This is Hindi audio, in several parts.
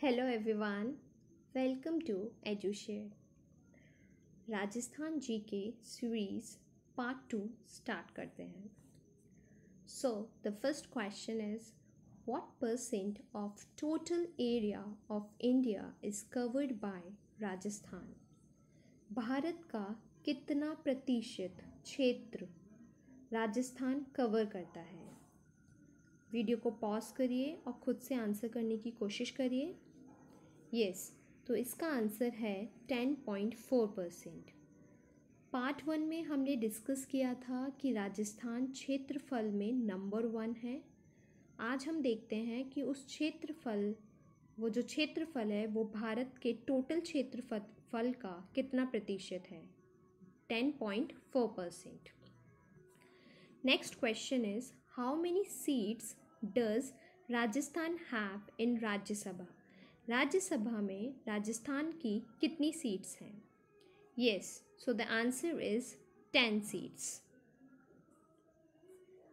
Hello everyone, welcome to EduShare. Rajasthan GK series part 2 start करते हैं. So the first question is, what percent of total area of India is covered by Rajasthan? Bharat का कितना प्रतिशत क्षेत्र राजस्थान कवर करता है? वीडियो को पॉज करिए और खुद से आंसर करने की कोशिश करिए. यस, तो इसका आंसर है 10.4%. पार्ट 1 में हमने डिस्कस किया था कि राजस्थान क्षेत्रफल में नंबर 1 है. आज हम देखते हैं कि उस वो जो क्षेत्रफल है वो भारत के टोटल क्षेत्रफल का कितना प्रतिशत है. 10.4%. Next question is, how many seats does Rajasthan have in Rajya Sabha? Rajya Sabha में राजस्थान की कितनी सीट्स हैं? Yes, so the answer is 10 seats.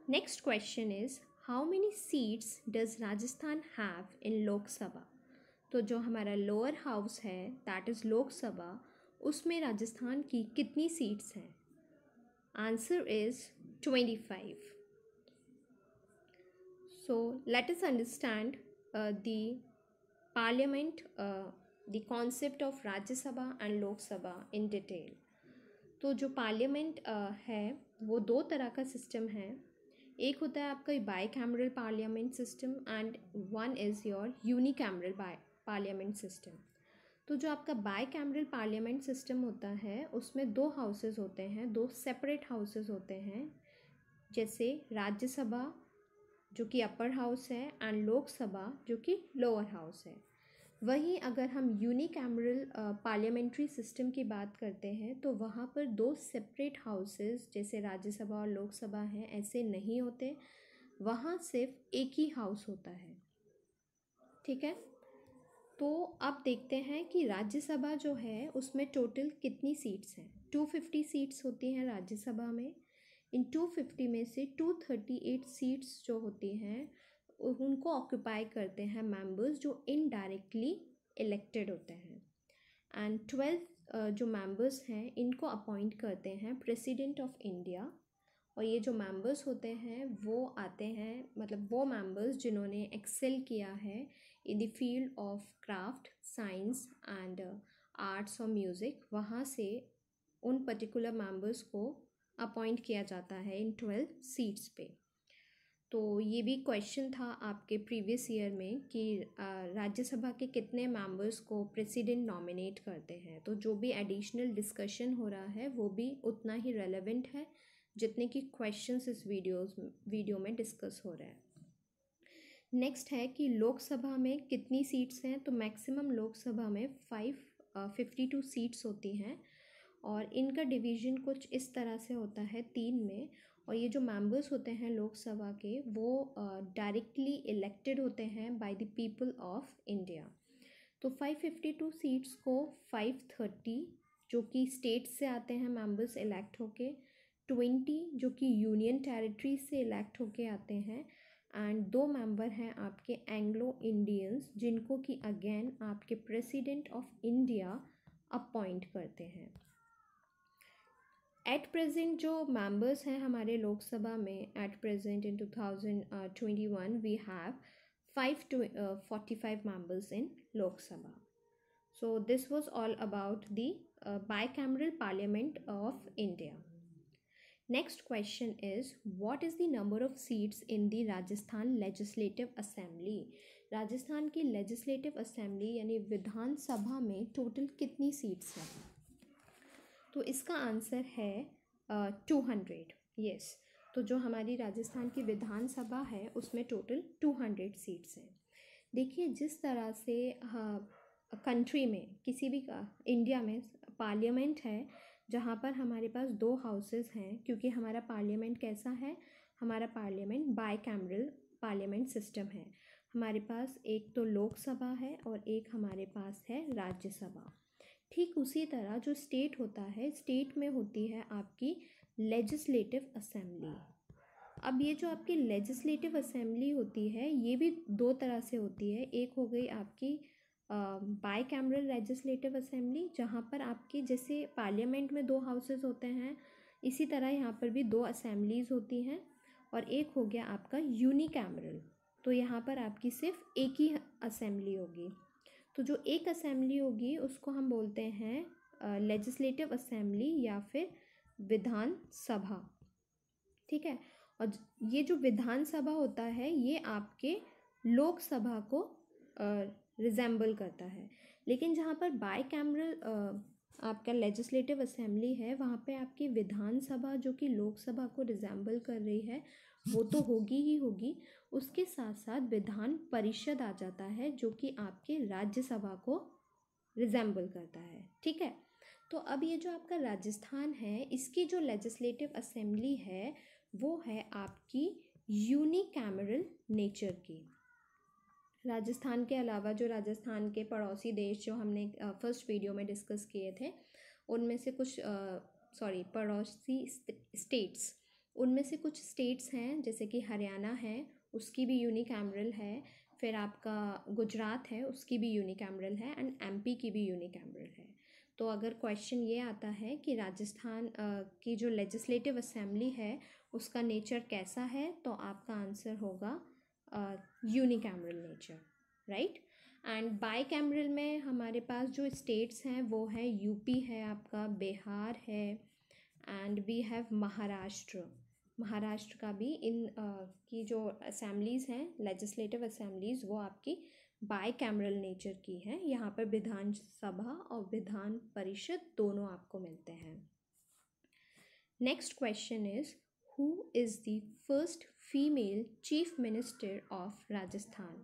Next question is, how many seats does Rajasthan have in Lok Sabha? तो जो हमारा लोअर हाउस है दैट इज लोकसभा, उसमें राजस्थान की कितनी सीट्स हैं? Answer is 25. So let us understand the parliament, the concept of Rajya Sabha and Lok Sabha in detail. तो जो पार्लियामेंट है वो दो तरह का सिस्टम है. एक होता है आपका by cameral parliament system and one is your unicameral parliament system. तो जो आपका बाई कैमरल पार्लियामेंट सिस्टम होता है उसमें दो हाउसेस होते हैं, दो सेपरेट हाउसेस होते हैं, जैसे राज्यसभा जो कि अपर हाउस है एंड लोकसभा जो कि लोअर हाउस है. वहीं अगर हम यूनिकैमरल पार्लियामेंट्री सिस्टम की बात करते हैं तो वहाँ पर दो सेपरेट हाउसेस जैसे राज्यसभा और लोकसभा हैं ऐसे नहीं होते. वहाँ सिर्फ एक ही हाउस होता है. ठीक है, तो अब देखते हैं कि राज्यसभा जो है उसमें टोटल कितनी सीट्स हैं. 250 सीट्स होती हैं राज्यसभा में. इन 250 में से 238 सीट्स जो होती हैं उनको ऑक्यूपाई करते हैं मेंबर्स जो इनडायरेक्टली इलेक्टेड होते हैं. एंड 12 जो मेंबर्स हैं इनको अपॉइंट करते हैं प्रेसिडेंट ऑफ इंडिया. और ये जो मेंबर्स होते हैं वो आते हैं, मतलब वो मेंबर्स जिन्होंने एक्सेल किया है in the field of craft, science and arts और म्यूज़िक. वहाँ से उन पर्टिकुलर मेंबर्स को अपॉइंट किया जाता है इन 12 सीट्स पे. तो ये भी क्वेश्चन था आपके प्रीवियस ईयर में कि राज्यसभा के कितने मेंबर्स को प्रेसिडेंट नॉमिनेट करते हैं. तो जो भी एडिशनल डिस्कशन हो रहा है वो भी उतना ही रेलेवेंट है जितने कि क्वेश्चंस इस वीडियो में डिस्कस हो रहे हैं. नेक्स्ट है कि लोकसभा में कितनी सीट्स हैं. तो मैक्सिमम लोकसभा में 52 सीट्स होती हैं और इनका डिवीज़न कुछ इस तरह से होता है 3 में. और ये जो मेंबर्स होते हैं लोकसभा के वो डायरेक्टली इलेक्टेड होते हैं by the people of India. तो 552 सीट्स को 530 जो कि स्टेट से आते हैं मेंबर्स इलेक्ट होके, 20 जो कि यूनियन टेरिटरी से इलेक्ट होके आते हैं, एंड 2 मेंबर हैं आपके एंग्लो इंडियंस जिनको कि अगेन आपके प्रेसिडेंट ऑफ इंडिया अपॉइंट करते हैं. एट प्रेजेंट जो मेंबर्स हैं हमारे लोकसभा में at present in 2021 we have 545 members in Lok Sabha. So this was all about the bicameral parliament of India. Next question is, what is the number of seats in the Rajasthan legislative assembly? Rajasthan की लेजिस्लेटिव असेंबली यानी विधानसभा में टोटल कितनी सीट्स हैं? तो इसका आंसर है 200. यस, तो जो हमारी राजस्थान की विधानसभा है उसमें टोटल 200 सीट्स हैं. देखिए जिस तरह से कंट्री में किसी भी इंडिया में पार्लियामेंट है जहाँ पर हमारे पास 2 हाउसेस हैं, क्योंकि हमारा पार्लियामेंट कैसा है, हमारा parliament by cameral parliament system है. हमारे पास एक तो लोकसभा है और एक हमारे पास है राज्यसभा. ठीक उसी तरह जो स्टेट होता है, स्टेट में होती है आपकी लेजिस्लेटिव असेंबली. अब ये जो आपकी लेजिस्लेटिव असेंबली होती है ये भी 2 तरह से होती है. एक हो गई आपकी बाई कैमरल लेजिस्लेटिव असेंबली, जहाँ पर आपके जैसे पार्लियामेंट में 2 हाउसेस होते हैं, इसी तरह यहाँ पर भी 2 असेंबलीज़ होती हैं। और एक हो गया आपका यूनिकैमरल, तो यहाँ पर आपकी सिर्फ एक ही असेंबली होगी। तो जो एक असेंबली होगी उसको हम बोलते हैं लेजिस्लेटिव असेंबली या फिर विधान सभा, ठीक है। और ये जो विधान सभा होता है ये आपके लोकसभा को रिजेंबल करता है। लेकिन जहाँ पर बाई कैमरल आपका लेजिस्लेटिव असेंबली है, वहाँ पे आपकी विधानसभा जो कि लोकसभा को रिजेंबल कर रही है वो तो होगी ही होगी, उसके साथ साथ विधान परिषद आ जाता है जो कि आपके राज्यसभा को रिजेंबल करता है, ठीक है। तो अब ये जो आपका राजस्थान है, इसकी जो लेजिस्लेटिव असेंबली है वो है आपकी यूनिकैमरल नेचर की। राजस्थान के अलावा जो राजस्थान के पड़ोसी देश जो हमने फर्स्ट वीडियो में डिस्कस किए थे, उनमें से कुछ पड़ोसी स्टेट्स, उनमें से कुछ स्टेट्स हैं जैसे कि हरियाणा है, उसकी भी यूनिकैमरल है। फिर आपका गुजरात है, उसकी भी यूनिकैमरल है, एंड एमपी की भी यूनिकैमरल है। तो अगर क्वेश्चन ये आता है कि राजस्थान की जो लेजिस्लेटिव असेंबली है उसका नेचर कैसा है, तो आपका आंसर होगा unicameral nature, right. And by cameral में हमारे पास जो स्टेट्स हैं वो है यूपी है, आपका बिहार है, and we have Maharashtra. Maharashtra का भी इन की जो असेंबलीज़ हैं लेजिस्लेटिव असेंबलीज़ वो आपकी बाई कैमरल नेचर की हैं। यहाँ पर विधानसभा और विधान परिषद दोनों आपको मिलते हैं। Next question is who is the first female chief minister of Rajasthan.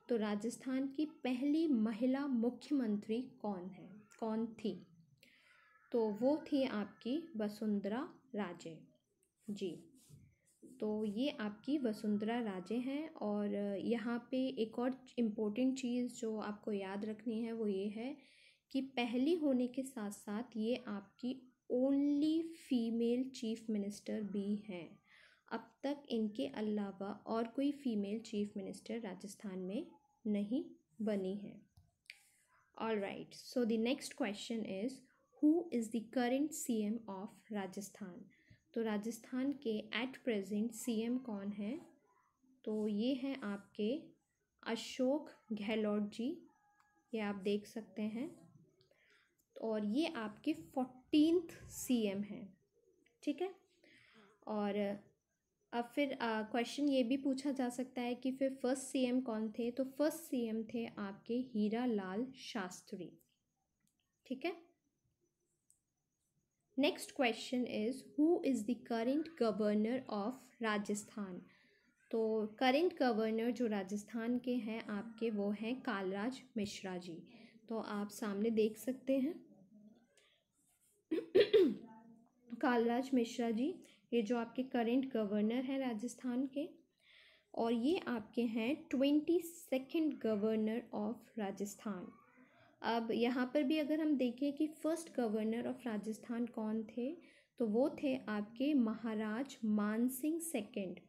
तो राजस्थान की पहली महिला मुख्यमंत्री कौन थी? तो वो थी आपकी वसुंधरा राजे जी। तो ये आपकी वसुंधरा राजे हैं। और यहाँ पे एक और इम्पोर्टेंट चीज़ जो आपको याद रखनी है वो ये है कि पहली होने के साथ साथ ये आपकी ओनली फीमेल चीफ मिनिस्टर भी हैं। अब तक इनके अलावा और कोई फीमेल चीफ मिनिस्टर राजस्थान में नहीं बनी है। All right, so the next question is who is the current CM of Rajasthan. तो राजस्थान के एट प्रेजेंट सीएम कौन है? तो ये हैं आपके अशोक गहलोत जी, ये आप देख सकते हैं। और ये आपके 14th सीएम हैं, ठीक है। और अब फिर क्वेश्चन ये भी पूछा जा सकता है कि फिर फर्स्ट सीएम कौन थे? तो फर्स्ट सीएम थे आपके हीरा लाल शास्त्री, ठीक है। Next question is who is the current governor of Rajasthan. तो करेंट गवर्नर जो राजस्थान के हैं आपके वो हैं कालराज मिश्रा जी। तो आप सामने देख सकते हैं कालराज मिश्रा जी, ये जो आपके करेंट गवर्नर हैं राजस्थान के, और ये आपके हैं 22nd गवर्नर ऑफ राजस्थान। अब यहाँ पर भी अगर हम देखें कि फर्स्ट गवर्नर ऑफ राजस्थान कौन थे, तो वो थे आपके Maharaj Man Singh second.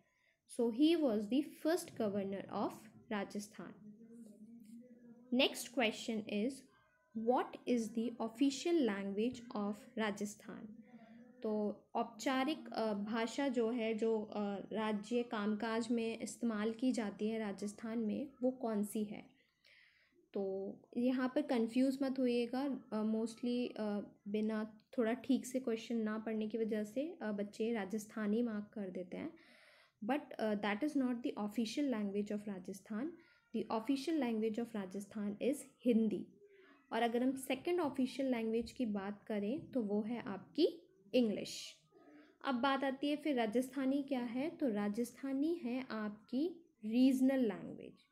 So he was the first governor of Rajasthan. Next question is what is the official language of Rajasthan. तो औपचारिक भाषा जो है जो राज्य कामकाज में इस्तेमाल की जाती है राजस्थान में, वो कौन सी है? तो यहाँ पर कंफ्यूज मत होइएगा, मोस्टली बिना थोड़ा ठीक से क्वेश्चन ना पढ़ने की वजह से बच्चे राजस्थानी मार्क कर देते हैं, but that is not the official language of Rajasthan. The official language of Rajasthan is Hindi. और अगर हम सेकंड ऑफिशियल लैंग्वेज की बात करें तो वो है आपकी इंग्लिश। अब बात आती है फिर राजस्थानी क्या है? तो राजस्थानी है आपकी रीजनल लैंग्वेज,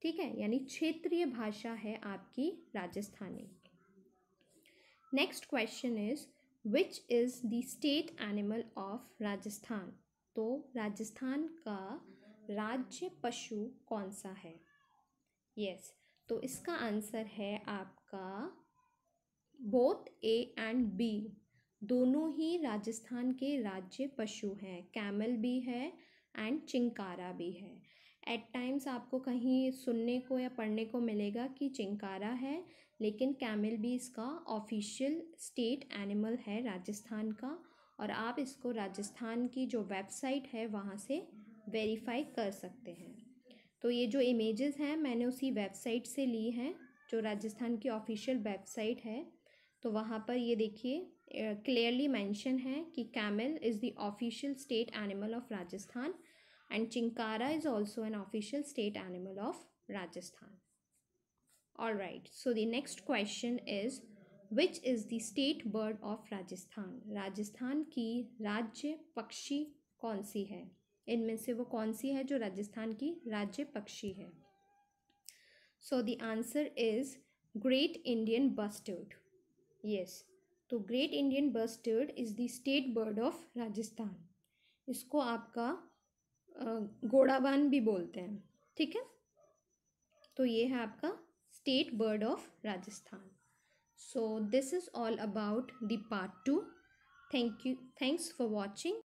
ठीक है, यानी क्षेत्रीय भाषा है आपकी Rajasthani. Next question is which is the state animal of Rajasthan. तो राजस्थान का राज्य पशु कौन सा है? यस, तो इसका आंसर है आपका बोथ ए एंड बी, दोनों ही राजस्थान के राज्य पशु हैं। कैमल भी है एंड चिंकारा भी है। एट टाइम्स आपको कहीं सुनने को या पढ़ने को मिलेगा कि चिंकारा है, लेकिन कैमल भी इसका ऑफिशियल स्टेट एनिमल है राजस्थान का, और आप इसको राजस्थान की जो वेबसाइट है वहाँ से वेरीफाई कर सकते हैं। तो ये जो इमेजेस हैं मैंने उसी वेबसाइट से ली हैं, जो राजस्थान की ऑफिशियल वेबसाइट है। तो वहाँ पर ये देखिए क्लियरली मेंशन है कि camel is the official state animal of Rajasthan and Chinkara is also an official state animal of Rajasthan. Alright, so the next question is, which is the state bird of Rajasthan? Rajasthan की राज्य पक्षी कौन सी है? इनमें से वो कौन सी है जो राजस्थान की राज्य पक्षी है? So the answer is Great Indian Bustard. Yes, तो Great Indian Bustard is the state bird of Rajasthan. इसको आपका घोड़ावान भी बोलते हैं, ठीक है। तो ये है आपका state bird of Rajasthan. So this is all about the part 2। Thank you, thanks for watching.